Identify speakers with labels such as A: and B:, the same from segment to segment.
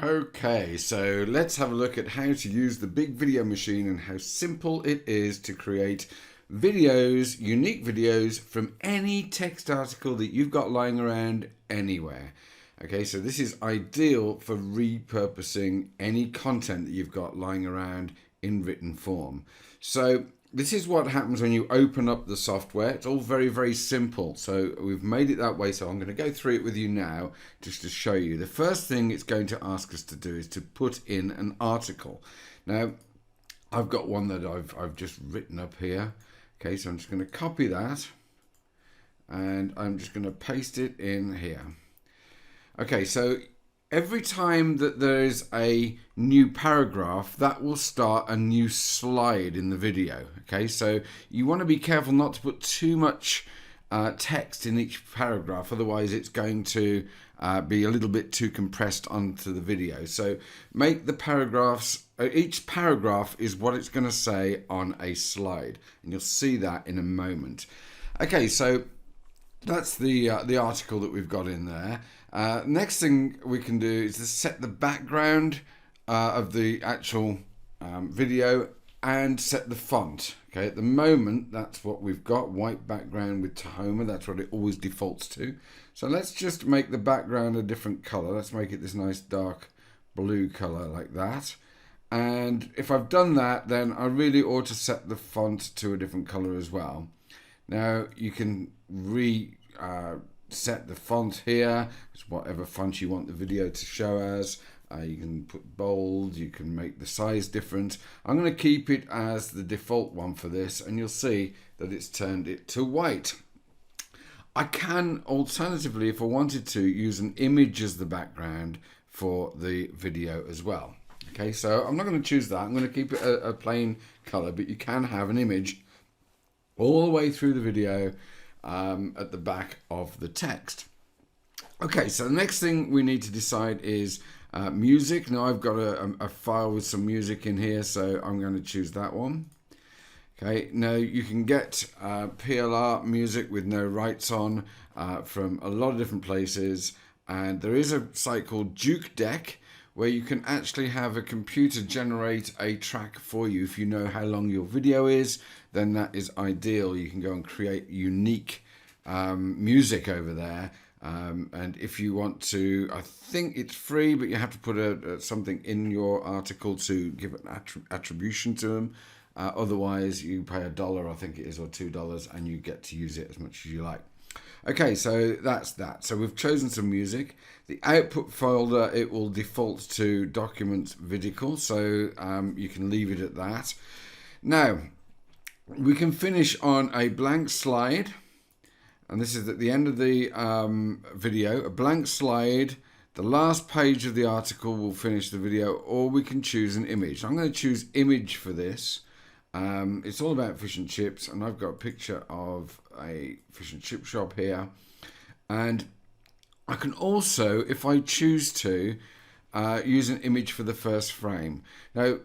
A: Okay, so let's have a look at how to use the Big Video Machine and how simple it is to create videos, unique videos from any text article that you've got lying around anywhere. Okay, so this is ideal for repurposing any content that you've got lying around in written form. So this is what happens when you open up the software. It's all very, very simple. So we've made it that way. So I'm going to go through it with you now just to show you. The first thing it's going to ask us to do is to put in an article. Now, I've got one that I've just written up here. Okay, so I'm just going to copy that and I'm just going to paste it in here. Okay, so every time that there is a new paragraph, that will start a new slide in the video. Okay, so you want to be careful not to put too much text in each paragraph, otherwise it's going to be a little bit too compressed onto the video. So make the paragraphs, each paragraph is what it's going to say on a slide, and you'll see that in a moment. Okay, so that's the article that we've got in there. Next thing we can do is to set the background of the actual video and set the font. Okay, at the moment that's what we've got, white background with Tahoma. That's what it always defaults to. So let's just make the background a different color. Let's make it this nice dark blue color like that. And if I've done that, then I really ought to set the font to a different color as well. Now you can set the font here. It's whatever font you want the video to show as. You can put bold, you can make the size different. I'm going to keep it as the default one for this, and you'll see that it's turned it to white. I can alternatively, if I wanted to, use an image as the background for the video as well. Okay, so I'm not going to choose that. I'm going to keep it a plain color, but you can have an image all the way through the video at the back of the text. Okay, so the next thing we need to decide is music. Now I've got a file with some music in here, so I'm going to choose that one. Okay, now you can get PLR music with no rights on from a lot of different places, and there is a site called JukeDeck where you can actually have a computer generate a track for you. If you know how long your video is, then that is ideal. You can go and create unique music over there. And if you want to, I think it's free, but you have to put something in your article to give an attribution to them. Otherwise, you pay $1, I think it is, or $2, and you get to use it as much as you like. Okay, so that's that. So we've chosen some music. The output folder, it will default to document vidical, so you can leave it at that. Now, we can finish on a blank slide, and this is at the end of the video, a blank slide. The last page of the article will finish the video, or we can choose an image. I'm going to choose image for this. It's all about fish and chips, and I've got a picture of a fish and chip shop here, and I can also, if I choose to, use an image for the first frame. Now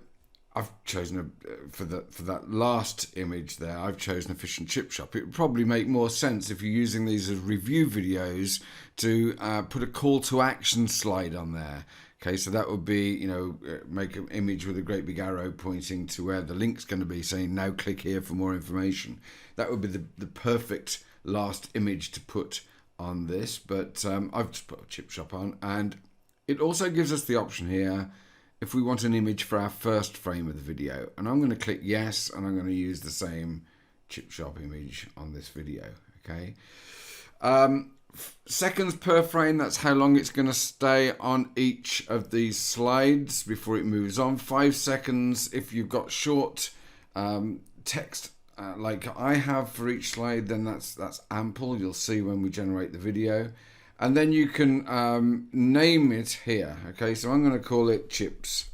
A: I've chosen for that last image there, I've chosen a fish and chip shop. It would probably make more sense if you're using these as review videos to put a call to action slide on there. Okay, so that would be, make an image with a great big arrow pointing to where the link's going to be, saying now click here for more information. That would be the perfect last image to put on this, but I've just put a chip shop on, and it also gives us the option here if we want an image for our first frame of the video, and I'm going to click yes, and I'm going to use the same chip shop image on this video. Okay, seconds per frame, that's how long it's going to stay on each of these slides before it moves on. 5 seconds if you've got short text like I have for each slide, then that's ample. You'll see when we generate the video. And then you can name it here. Okay, so I'm going to call it chips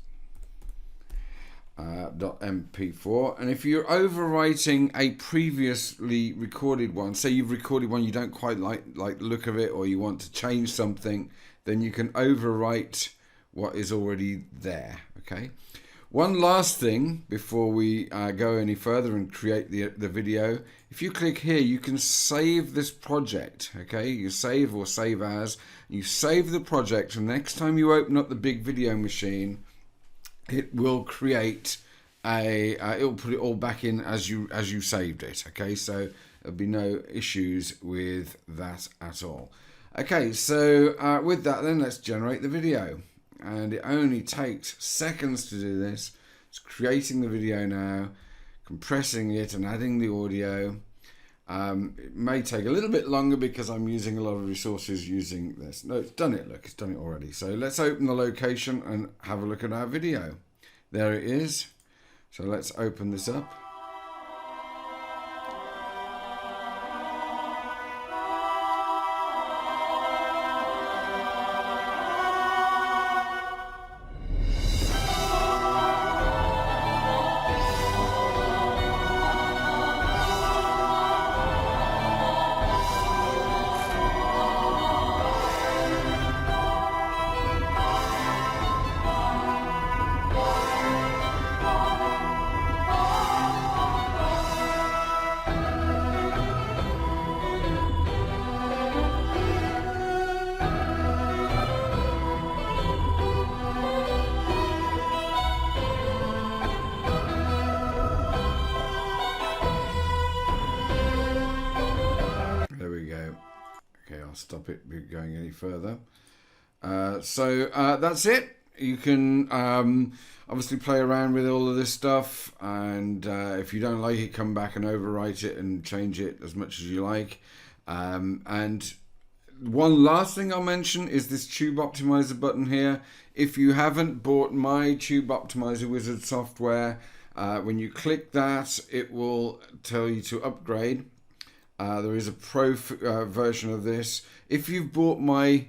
A: .mp4. And if you're overwriting a previously recorded one, say you've recorded one you don't quite like the look of it, or you want to change something, then you can overwrite what is already there. Okay, One last thing before we go any further and create the video. If you click here, you can save this project, okay? You save or save as. You save the project, and next time you open up the big video machine, it will create it'll put it all back in as you saved it, okay? So there'll be no issues with that at all. Okay, so with that then, let's generate the video. And it only takes seconds to do this. It's creating the video now, compressing it and adding the audio. It may take a little bit longer because I'm using a lot of resources using this. No, it's done it, look, it's done it already. So let's open the location and have a look at our video. There it is. So let's open this up. I'll stop it going any further. So that's it. You can obviously play around with all of this stuff, and if you don't like it, come back and overwrite it and change it as much as you like. And one last thing I'll mention is this Tube Optimizer button here. If you haven't bought my Tube Optimizer Wizard software, when you click that, it will tell you to upgrade. There is a pro version of this. If you've bought my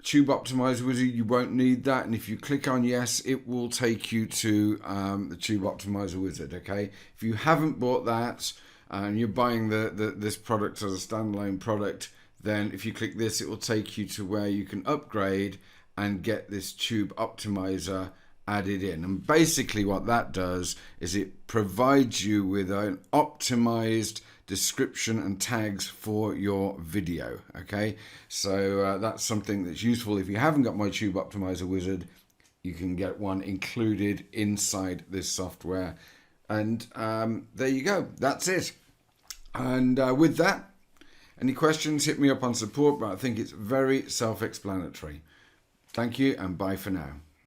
A: Tube Optimizer Wizard, you won't need that. And if you click on yes, it will take you to the Tube Optimizer Wizard, okay? If you haven't bought that and you're buying this product as a standalone product, then if you click this, it will take you to where you can upgrade and get this Tube Optimizer added in. And basically what that does is it provides you with an optimized description and tags for your video, okay? So that's something that's useful. If you haven't got my Tube Optimizer Wizard, you can get one included inside this software. And there you go, that's it. And with that, any questions, hit me up on support, but I think it's very self-explanatory. Thank you and bye for now.